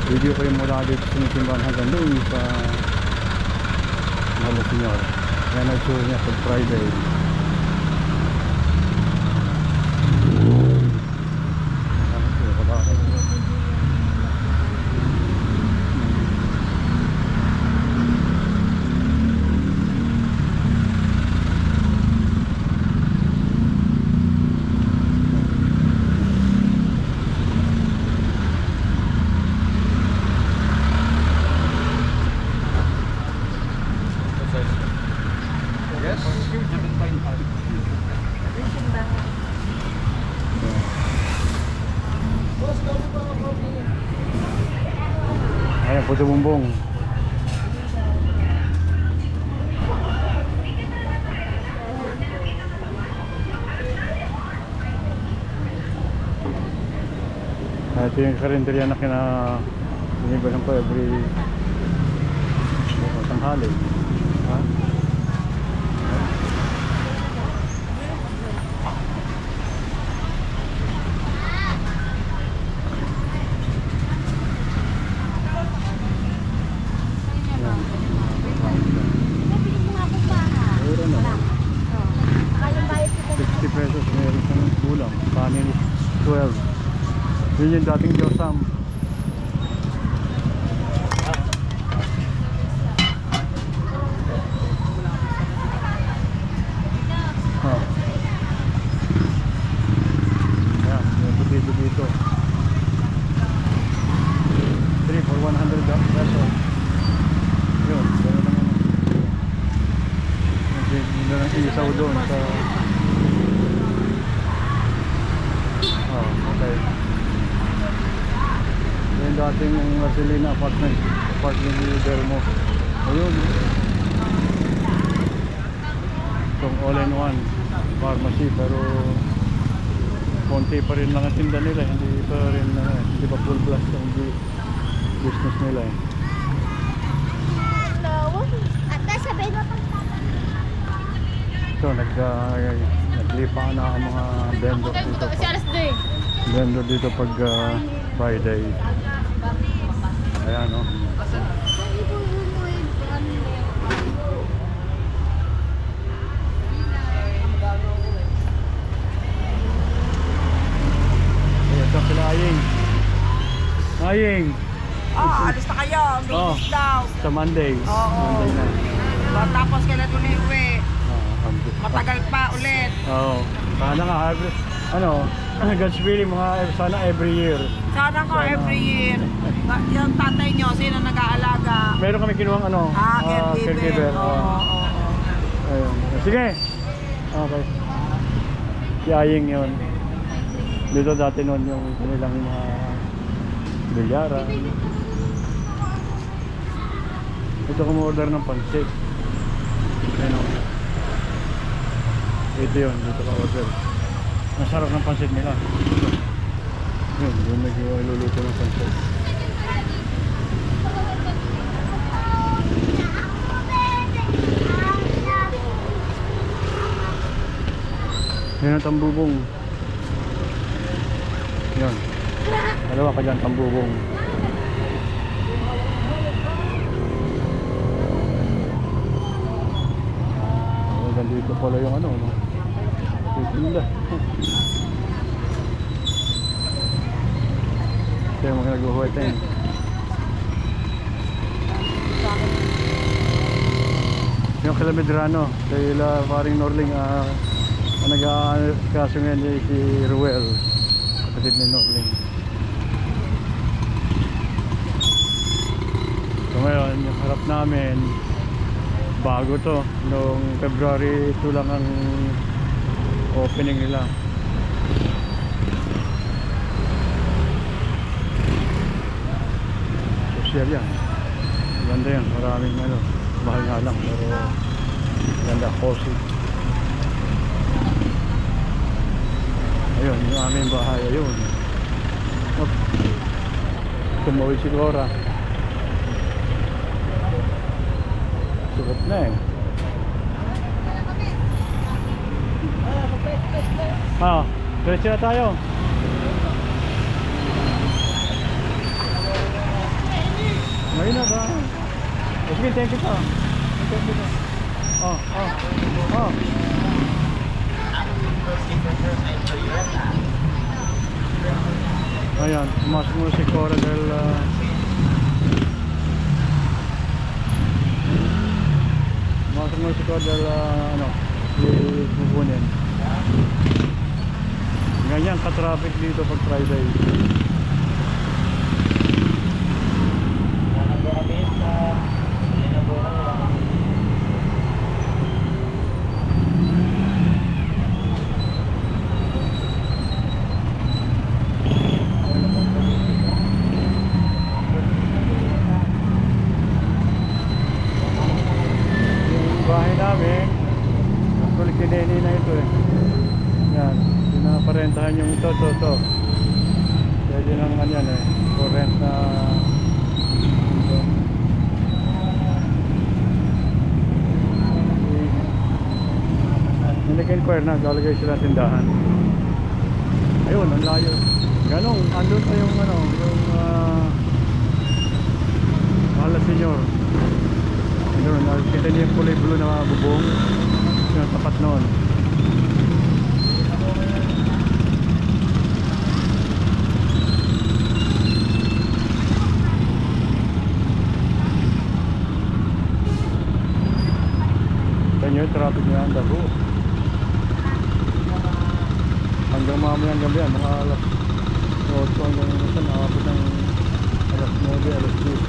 video ko yung mula dito sa simbahan hanggang doon sa Nueva Señor. Yan ang tour niya pag Friday. Ayan, Puto Bumbong. Ito yung karinderya na binibalan ko every tanghali. Ha? Pesos meron kang kulang. Kanin is 12. Yun yung dating Josam. Ayan, yung butito dito 3 for 100 pesos. Yun, gano'n naman. Hindi na lang isaw doon sa okay. Yung dating yung Marcelina apartment leader mo. Ayun. Itong all-in-one pharmacy, pero konti pa rin lang ang tinda nila. Hindi pa full blast yung business nila eh. Ito, naglipa na ang mga vendor dito. Vendor dito pag Friday. Ayan o. Ito sila Aying. Aying! Alis na kayo. Bilis daw. Sa Monday. Monday na. Tapos kailan ulit-uwi. Matagal pa ulit. Oo. Sana nga, God's willing, sana every year. Sana every year. Yung tatay nyo, sino nag-aalaga? Meron kami kinuhang caregiver. Ayun. Sige. Okay. Si Aying yun. Dito dati noon yung kanilang mga bilyaran. Ito kumorder ng pansit. Ayun. Ito yun, dito ka order. Masarap ng pansit nila. Yun, yun nagluluto ng pansit. Yun ang tambubong. Yun. Dalawa ka dyan, tambubong. Dito pala yung no? Titinda. Ito yung mga nag-uhuwet na yun. Yung kila Medrano, kila paring Norling, nag-aakaso ngayon si Ruel, kapatid ni Norling. So ngayon, yung harap namin, bago to, noong February 2 lang ang opening nila. Social yan, ganda yan, maraming mahal nga lang, pero ganda, cozy. Ayun, yung aming bahay, ayun. Tumawid si Laura. Sukat na eh. Diretso na tayo. Ngayon na ba? Sige, thank you pa. Thank you pa. Oh, oh, oh. Ayan, pumasok mo si Cora dahil pumasok mo si Cora dahil ano, ipupunin. Ganyan ka-traffic dito pag Friday. Bahay namin actually kineni na ito eh. Yan, pinaparentahan yung ito pwede nang yan eh, for rent na ito. Nag-inquire na, lalagay sila tindahan. Ayun, ang layo ganong, andun pa yung ano, yung Mahal na Senyor. Ayun, nakikita niyo yung kulay blue na bubong yung tapat noon. Ganyan yung traffic niya ang daho hanggang mamayang gabi yan, mga alas 8 hanggang nakapos ng alas 9, alas 10.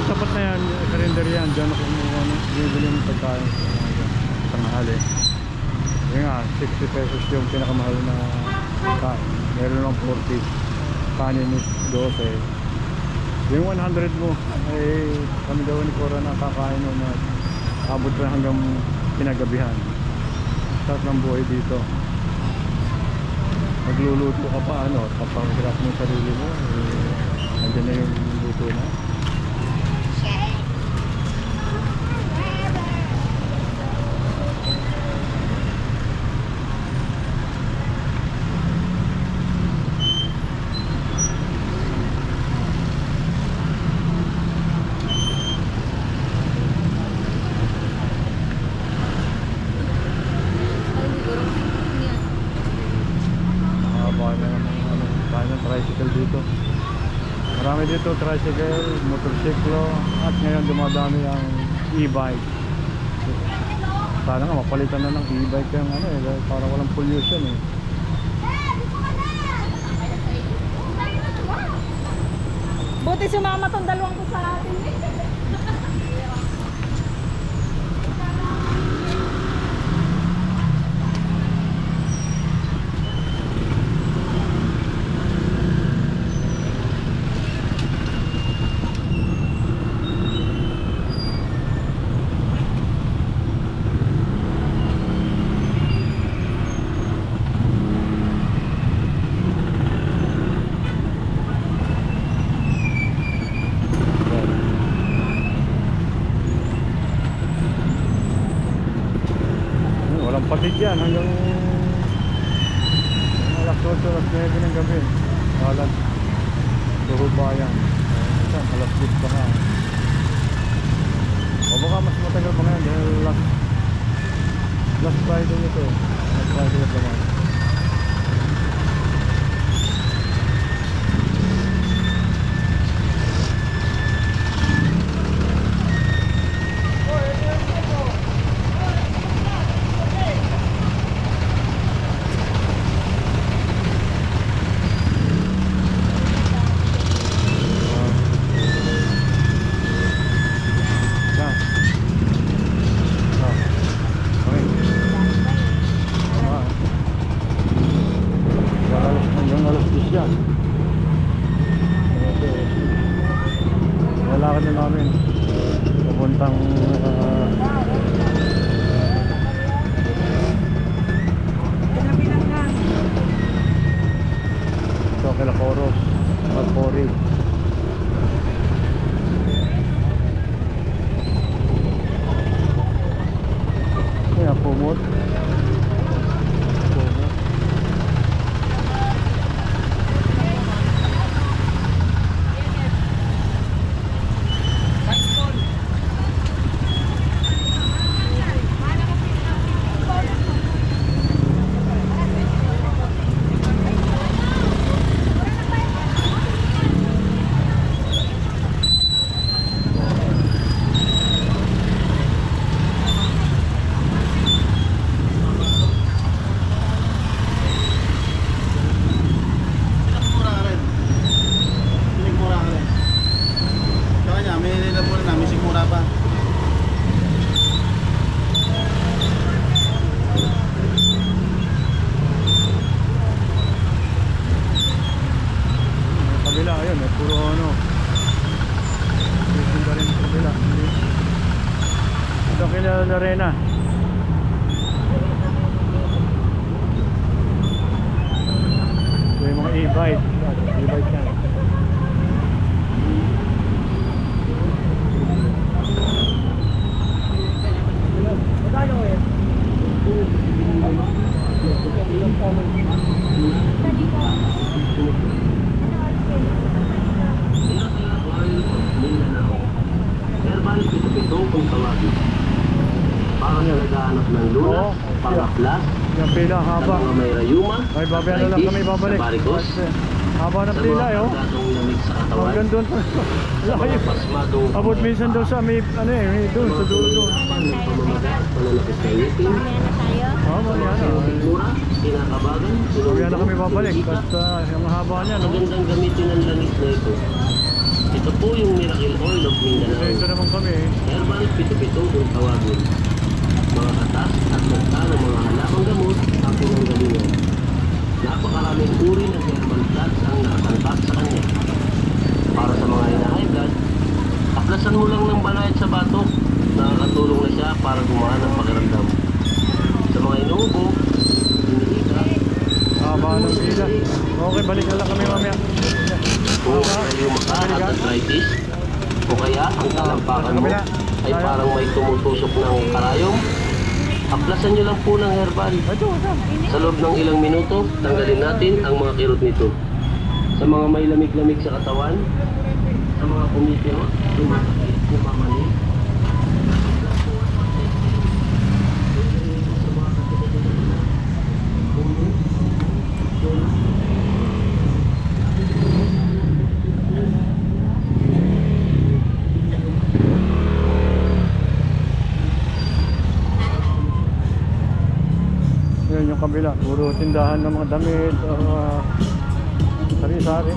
Tapat na yan, surrender yan. Diyan ako bibili ng pagkain sa tanghali. Yun nga, 60 pesos yung pinakamahal na kain. Meron lang 40. Kanin is 12. Yung 100 mo, ay kami daw ni Cora na kakain mo na abot na hanggang pinagabihan. Sarap ng buhay dito. Magluluto ka pa, ano, kapag-hirap mo yung sarili mo, nandiyan na yung luto na. Tricycle dito. Marami dito tricycle, motorsiklo, at ngayon dumadami ang e-bike. Sana nga mapalitan na ng e-bike yung ano eh, para walang pollution eh. Buti sumama tong dalawang ko sa atin eh. Walang patid yan hanggang alas 8, alas 9 ng gabi. Walang puro bayan. Alas 10 pa nga. O baka mas matagal pa ngayon dahil last Friday ito. Last Friday ito naman. dyan. Lalakad na namin papuntang Coros Magpori. Kaya Pumot. Kabila, ayun, puro ano. Ito rin sa kabila. Ito kila Lorena. Ito yung mga e-bike. E-bike yan. Ito kung tawagin para sa naghahanap ng lunas, pangaplas, Yung pila sa haba. mga may rayuma, Ay, babaya na lang kami babalik. sa varicose, Haba ng sa pila mga eh, oh. kargadong lamig sa katawan, Hanggang doon. sa mga pasmadong Abot minsan doon sa may, ano eh, may doon, sa dulo doon. ng pamamaga, pananakit ng ngipin, Mamaya na. sikmura, kinakabagan, Mamaya na kami babalik. sinusuka. At yung haba niya, no? Magandang gamitin ang langis na ito. Ito po yung Miracle Oil of Mindanao. Ito naman kami eh. Herbal pito-pito kung tawagin. Mga katas at magta ng mga halamang gamot at ng galingan. Napakaraming uri ng herbal plants ang nakatangkap sa kanya. Para sa mga high blood, aplasan mo lang ng banayad sa batok. Nakakatulong na siya para gumaan ang pakiramdam. Sa mga inuubo, hinihika, Haba ng pila. Okay, balik na lang kami mamaya. kung yung maka at arthritis, o kaya ang talampakan mo ay parang may tumutusok ng karayom, aplasan nyo lang po ng herbal. Ito. Sa loob ng ilang minuto, tanggalin natin ang mga kirot nito. Sa mga may lamig-lamig sa katawan, sa mga kumipirot, sumasakit, kumamani, Yun yung kabila, puro tindahan ng mga damit, sari-sari.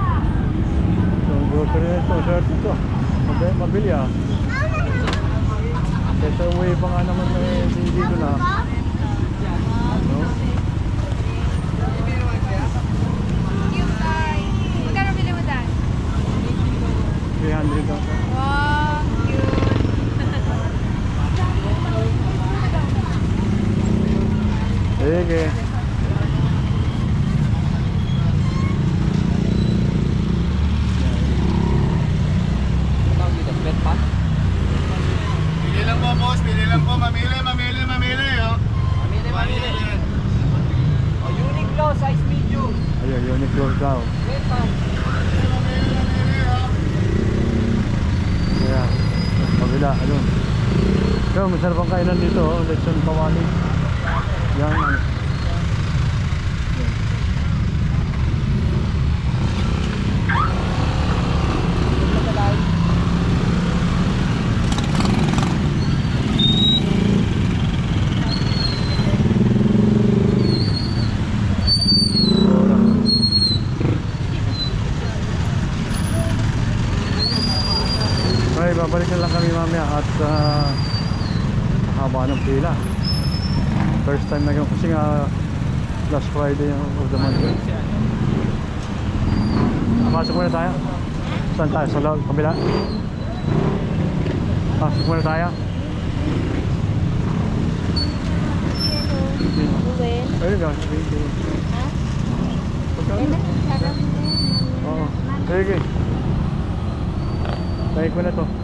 So, grocery na ito, shirt ito. Mabili ah. Kesa umuwi pa nga naman dito na. No? Magkano bili mo dyan? 300 lang. Wow, cute. Sige. Pili lang po, boss. Pili lang po. Mamili, oh. Mamili. Uniqlo, size medium. Ayun, Uniqlo daw. Kaya, kabila, ayun. Kaya, masarap ang kainan dito, oh. Lechon kawali. Yan, ano. mamaya at haba ng pila. First time na ganun kasi nga last Friday of the month. Pasok muna tayo. Saan tayo? Sa loob? Kabila? Pasok muna tayo. Uwin. Ayun lang. Sige. Ha? Oo. Sige. Tayo ko na to.